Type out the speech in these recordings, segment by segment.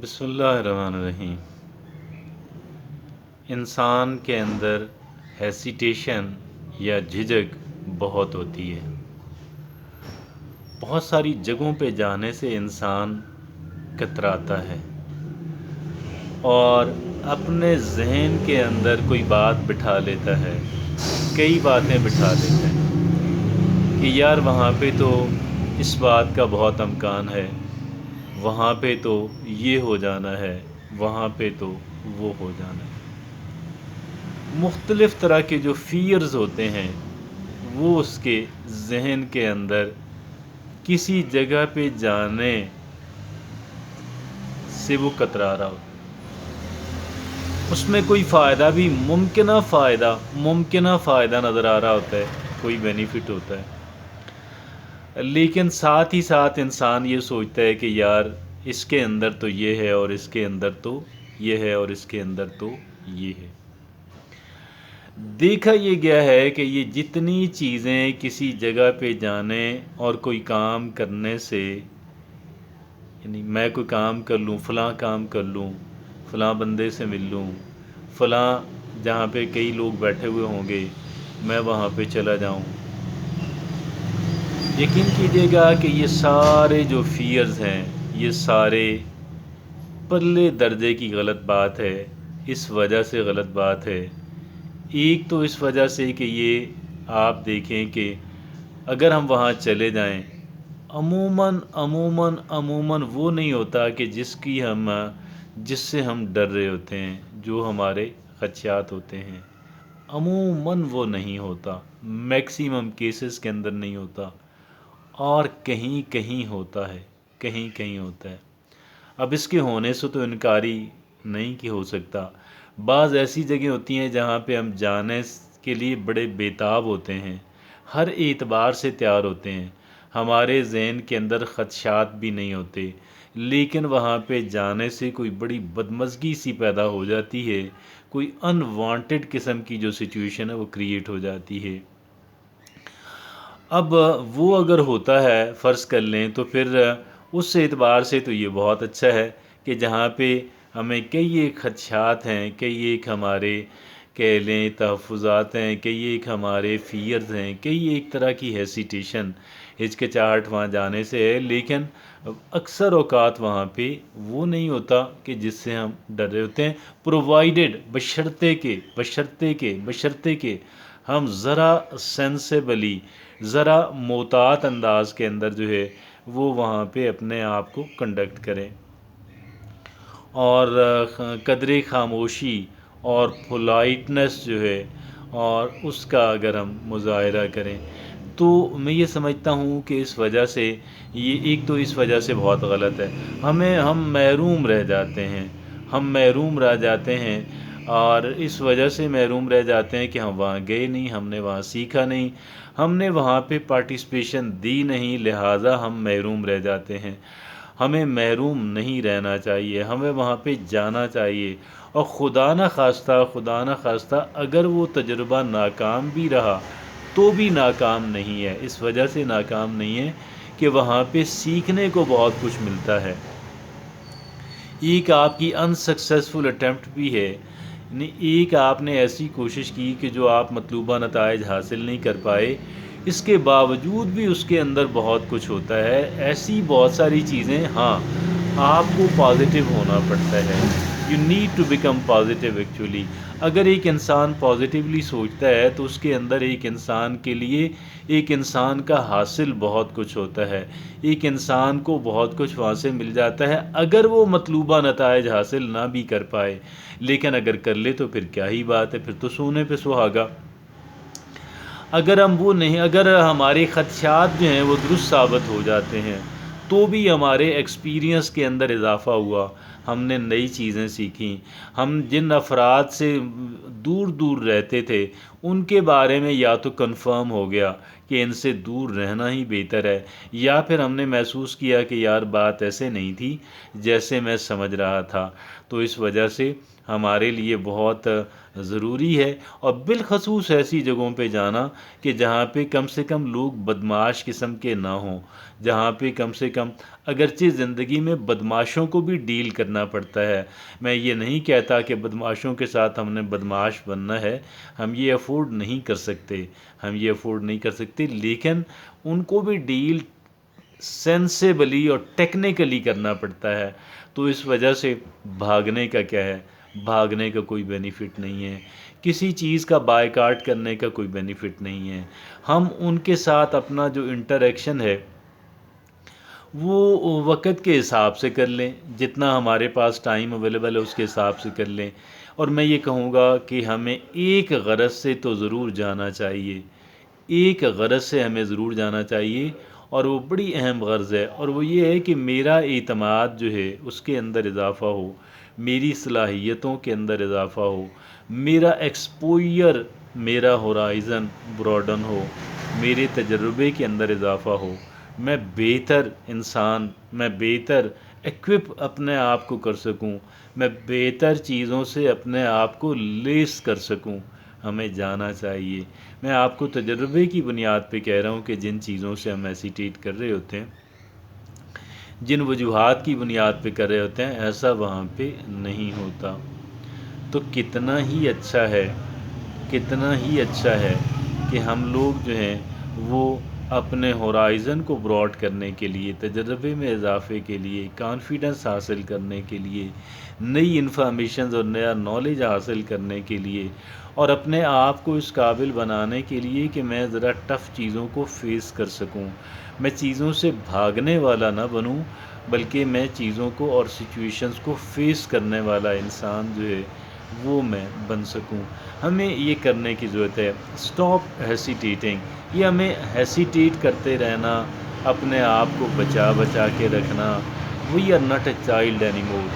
بسم اللہ الرحمن الرحیم۔ انسان کے اندر ہیسیٹیشن یا جھجک بہت ہوتی ہے۔ بہت ساری جگہوں پہ جانے سے انسان کتراتا ہے اور اپنے ذہن کے اندر کوئی بات بٹھا لیتا ہے، کئی باتیں بٹھا لیتا ہے کہ یار وہاں پہ تو اس بات کا بہت امکان ہے، وہاں پہ تو یہ ہو جانا ہے، وہاں پہ تو وہ ہو جانا ہے۔ مختلف طرح کے جو فیئرز ہوتے ہیں وہ اس کے ذہن کے اندر کسی جگہ پہ جانے سے وہ کترا رہا ہوتا ہے۔ اس میں کوئی فائدہ بھی ممکنہ فائدہ نظر آ رہا ہوتا ہے، کوئی بینیفٹ ہوتا ہے، لیکن ساتھ ہی ساتھ انسان یہ سوچتا ہے کہ یار اس کے اندر تو یہ ہے اور اس کے اندر تو یہ ہے اور اس کے اندر تو یہ ہے۔ دیکھا یہ گیا ہے کہ یہ جتنی چیزیں کسی جگہ پہ جانے اور کوئی کام کرنے سے، یعنی میں کوئی کام کر لوں، فلاں کام کر لوں، فلاں بندے سے مل لوں، فلاں جہاں پہ کئی لوگ بیٹھے ہوئے ہوں گے میں وہاں پہ چلا جاؤں، یقین کیجیے گا کہ یہ سارے جو فیئرز ہیں یہ سارے پرلے درجے کی غلط بات ہے۔ اس وجہ سے غلط بات ہے، ایک تو اس وجہ سے کہ یہ آپ دیکھیں کہ اگر ہم وہاں چلے جائیں عموماً وہ نہیں ہوتا کہ جس سے ہم ڈر رہے ہوتے ہیں، جو ہمارے خدشات ہوتے ہیں، عموماً وہ نہیں ہوتا، میکسیمم کیسز کے اندر نہیں ہوتا، اور کہیں کہیں ہوتا ہے، کہیں کہیں ہوتا ہے۔ اب اس کے ہونے سے تو انکاری نہیں کہ ہو سکتا۔ بعض ایسی جگہیں ہوتی ہیں جہاں پہ ہم جانے کے لیے بڑے بےتاب ہوتے ہیں، ہر اعتبار سے تیار ہوتے ہیں، ہمارے ذہن کے اندر خدشات بھی نہیں ہوتے، لیکن وہاں پہ جانے سے کوئی بڑی بدمزگی سی پیدا ہو جاتی ہے، کوئی انوانٹڈ قسم کی جو سچویشن ہے وہ کریٹ ہو جاتی ہے۔ اب وہ اگر ہوتا ہے فرض کر لیں تو پھر اس اعتبار سے تو یہ بہت اچھا ہے کہ جہاں پہ ہمیں کئی ایک خدشات ہیں، کئی ایک ہمارے کہہ لیں تحفظات ہیں، کئی ایک ہمارے فیئرز ہیں، کئی ایک طرح کی ہیسیٹیشن، ہچکچاہٹ وہاں جانے سے ہے، لیکن اکثر اوقات وہاں پہ وہ نہیں ہوتا کہ جس سے ہم ڈر رہے ہوتے ہیں، پرووائڈڈ بشرطے کہ ہم ذرا سینسیبلی، ذرا محتاط انداز کے اندر جو ہے وہ وہاں پہ اپنے آپ کو کنڈکٹ کریں، اور قدر خاموشی اور پولائٹنس جو ہے اور اس کا اگر ہم مظاہرہ کریں تو میں یہ سمجھتا ہوں کہ اس وجہ سے یہ ایک تو اس وجہ سے بہت غلط ہے، ہم محروم رہ جاتے ہیں اور اس وجہ سے محروم رہ جاتے ہیں کہ ہم وہاں گئے نہیں، ہم نے وہاں سیکھا نہیں، ہم نے وہاں پہ پارٹیسپیشن دی نہیں، لہٰذا ہم محروم رہ جاتے ہیں۔ ہمیں محروم نہیں رہنا چاہیے، ہمیں وہاں پہ جانا چاہیے، اور خدا نخواستہ اگر وہ تجربہ ناکام بھی رہا تو بھی ناکام نہیں ہے، اس وجہ سے ناکام نہیں ہے کہ وہاں پہ سیکھنے کو بہت کچھ ملتا ہے۔ ایک آپ کی انسکسیسفل اٹیمپٹ بھی ہے، یعنی ایک آپ نے ایسی کوشش کی کہ جو آپ مطلوبہ نتائج حاصل نہیں کر پائے، اس کے باوجود بھی اس کے اندر بہت کچھ ہوتا ہے، ایسی بہت ساری چیزیں۔ ہاں، آپ کو پازیٹیو ہونا پڑتا ہے، you need to become positive actually. اگر ایک انسان پازیٹیولی سوچتا ہے تو اس کے اندر ایک انسان کے لیے، ایک انسان کا حاصل بہت کچھ ہوتا ہے، ایک انسان کو بہت کچھ وہاں سے مل جاتا ہے، اگر وہ مطلوبہ نتائج حاصل نہ بھی کر پائے، لیکن اگر کر لے تو پھر کیا ہی بات ہے، پھر تو سونے پہ سہاگا۔ اگر ہمارے خدشات جو ہیں وہ درست ثابت ہو جاتے ہیں تو بھی ہمارے ایکسپیرینس کے اندر اضافہ ہوا، ہم نے نئی چیزیں سیکھیں، ہم جن افراد سے دور دور رہتے تھے ان کے بارے میں یا تو کنفرم ہو گیا کہ ان سے دور رہنا ہی بہتر ہے، یا پھر ہم نے محسوس کیا کہ یار بات ایسے نہیں تھی جیسے میں سمجھ رہا تھا، تو اس وجہ سے ہمارے لیے بہت ضروری ہے، اور بالخصوص ایسی جگہوں پہ جانا کہ جہاں پہ کم سے کم لوگ بدمعاش قسم کے نہ ہوں، جہاں پہ کم سے کم، اگرچہ زندگی میں بدمعاشوں کو بھی ڈیل کرنا پڑتا ہے، میں یہ نہیں کہتا کہ بدمعاشوں کے ساتھ ہم نے بدمعاش بننا ہے، ہم یہ افورڈ نہیں کر سکتے، ہم یہ افورڈ نہیں کر سکتے، لیکن ان کو بھی ڈیل سینسیبلی اور ٹیکنیکلی کرنا پڑتا ہے۔ تو اس وجہ سے بھاگنے کا کیا ہے، بھاگنے کا کوئی بینیفٹ نہیں ہے، کسی چیز کا بائیکاٹ کرنے کا کوئی بینیفٹ نہیں ہے۔ ہم ان کے ساتھ اپنا جو انٹریکشن ہے وہ وقت کے حساب سے کر لیں، جتنا ہمارے پاس ٹائم اویلیبل ہے اس کے حساب سے کر لیں، اور میں یہ کہوں گا کہ ہمیں ایک غرض سے تو ضرور جانا چاہیے، ایک غرض سے ہمیں ضرور جانا چاہیے، اور وہ بڑی اہم غرض ہے، اور وہ یہ ہے کہ میرا اعتماد جو ہے اس کے اندر اضافہ ہو، میری صلاحیتوں کے اندر اضافہ ہو، میرا ایکسپوئر، میرا ہورائزن براڈن ہو، میرے تجربے کے اندر اضافہ ہو، میں بہتر انسان، میں بہتر ایکوپ اپنے آپ کو کر سکوں، میں بہتر چیزوں سے اپنے آپ کو لیس کر سکوں، ہمیں جانا چاہیے۔ میں آپ کو تجربے کی بنیاد پہ کہہ رہا ہوں کہ جن چیزوں سے ہم ہیسیٹیٹ کر رہے ہوتے ہیں، جن وجوہات کی بنیاد پہ کر رہے ہوتے ہیں، ایسا وہاں پہ نہیں ہوتا۔ تو کتنا ہی اچھا ہے، کتنا ہی اچھا ہے کہ ہم لوگ جو ہیں وہ اپنے ہورائزن کو براڈ کرنے کے لیے، تجربے میں اضافے کے لیے، کانفیڈنس حاصل کرنے کے لیے، نئی انفارمیشنز اور نیا نالج حاصل کرنے کے لیے، اور اپنے آپ کو اس قابل بنانے کے لیے کہ میں ذرا ٹف چیزوں کو فیس کر سکوں، میں چیزوں سے بھاگنے والا نہ بنوں، بلکہ میں چیزوں کو اور سچویشنز کو فیس کرنے والا انسان جو ہے وہ میں بن سکوں۔ ہمیں یہ کرنے کی ضرورت ہے، اسٹاپ ہیسیٹیٹنگ، یہ ہمیں ہیسیٹیٹ کرتے رہنا، اپنے آپ کو بچا بچا کے رکھنا، we are not a child anymore,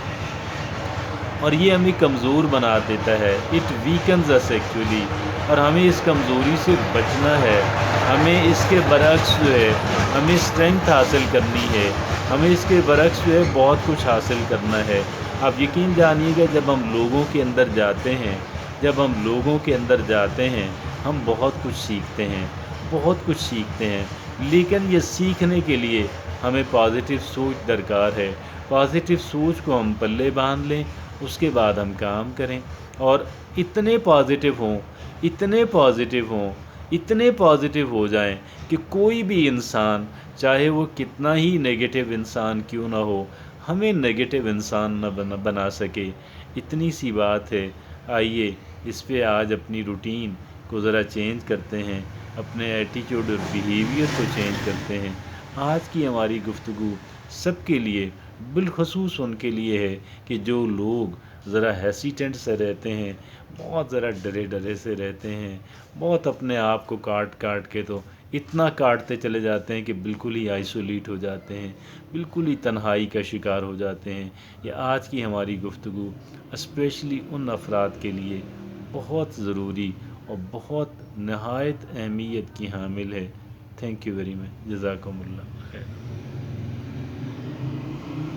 اور یہ ہمیں کمزور بنا دیتا ہے، اٹ ویکنز اس ایکچولی، اور ہمیں اس کمزوری سے بچنا ہے، ہمیں اس کے برعکس جو ہے ہمیں اسٹرینگتھ حاصل کرنی ہے، ہمیں اس کے برعکس جو ہے بہت کچھ حاصل کرنا ہے۔ آپ یقین جانیے گا جب ہم لوگوں کے اندر جاتے ہیں، جب ہم لوگوں کے اندر جاتے ہیں، ہم بہت کچھ سیکھتے ہیں، بہت کچھ سیکھتے ہیں، لیکن یہ سیکھنے کے لیے ہمیں پازیٹیو سوچ درکار ہے، پازیٹیو سوچ کو ہم پلے باندھ لیں، اس کے بعد ہم کام کریں، اور اتنے پازیٹیو ہوں، اتنے پازیٹیو ہوں، اتنے پازیٹیو ہو جائیں کہ کوئی بھی انسان، چاہے وہ کتنا ہی نیگیٹو انسان کیوں نہ ہو، ہمیں نیگیٹو انسان نہ بنا سکے۔ اتنی سی بات ہے، آئیے اس پہ آج اپنی روٹین کو ذرا چینج کرتے ہیں، اپنے ایٹیٹیوڈ اور بیہیویئر کو چینج کرتے ہیں۔ آج کی ہماری گفتگو سب کے لیے، بالخصوص ان کے لیے ہے کہ جو لوگ ذرا ہیسیٹنٹ سے رہتے ہیں، بہت ذرا ڈرے ڈرے سے رہتے ہیں، بہت اپنے آپ کو کاٹ کاٹ کے تو اتنا کاٹتے چلے جاتے ہیں کہ بالکل ہی آئسولیٹ ہو جاتے ہیں، بالکل ہی تنہائی کا شکار ہو جاتے ہیں۔ یہ آج کی ہماری گفتگو اسپیشلی ان افراد کے لیے بہت ضروری اور بہت نہایت اہمیت کی حامل ہے۔ تھینک یو ویری مچ، جزاکم اللہ خیر۔